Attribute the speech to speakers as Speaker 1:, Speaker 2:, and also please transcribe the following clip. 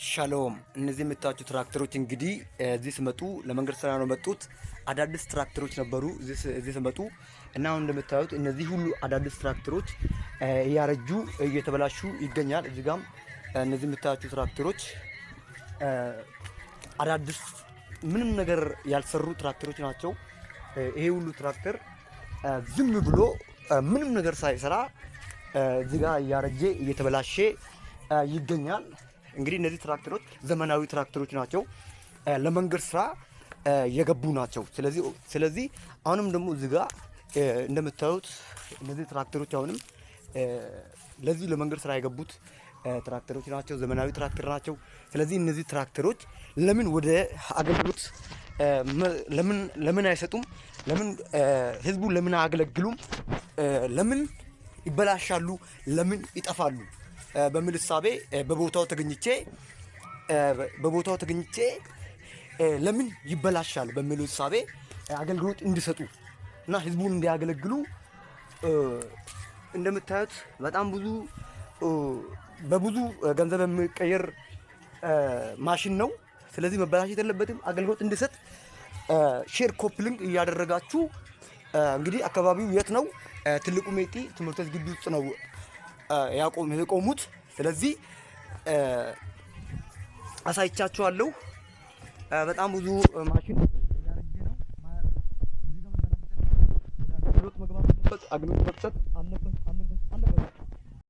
Speaker 1: ሻሎም እነዚህ የምታዩት ትራክተሮች እንግዲህ እዚህ ሲመጡ ለመንገድ ስራ ነው መጡት። አዳዲስ ትራክተሮች ነበሩ እዚህ ሲመጡ እና አሁን እንደምታዩት እነዚህ ሁሉ አዳዲስ ትራክተሮች እያረጁ እየተበላሹ ይገኛል። እዚህ ጋም እነዚህ የምታዩት ትራክተሮች አዳዲስ ምንም ነገር ያልሰሩ ትራክተሮች ናቸው። ይሄ ሁሉ ትራክተር ዝም ብሎ ምንም ነገር ሳይሰራ እዚህ ጋር እያረጀ እየተበላሸ ይገኛል። እንግዲህ እነዚህ ትራክተሮች ዘመናዊ ትራክተሮች ናቸው፣ ለመንገድ ስራ የገቡ ናቸው። ስለዚህ አሁንም ደግሞ እዚህ ጋር እንደምታዩት እነዚህ ትራክተሮች አሁንም ለዚህ ለመንገድ ስራ የገቡት ትራክተሮች ናቸው፣ ዘመናዊ ትራክተር ናቸው። ስለዚህ እነዚህ ትራክተሮች ለምን ወደ አገልግሎት ለምን አይሰጡም? ለምን ህዝቡ ለምን አያገለግሉም? ለምን ይበላሻሉ? ለምን ይጠፋሉ? በሚል እሳቤ በቦታው ተገኝቼ ለምን ይበላሻል በሚል እሳቤ አገልግሎት እንዲሰጡ እና ህዝቡን እንዲያገለግሉ እንደምታዩት በጣም በብዙ ገንዘብ የሚቀየር ማሽን ነው። ስለዚህ መበላሸት የለበትም። አገልግሎት እንዲሰጥ ሼር ኮፕሊንግ እያደረጋችሁ እንግዲህ አካባቢው የት ነው? ትልቁ ሜጢ ትምህርት ቤት ግቢ ውስጥ ነው የቆሙት። ስለዚህ አሳይቻችኋለሁ። በጣም ብዙ ማሽን አገልግሎት መግባት አገልግሎት መስጠት አለበት።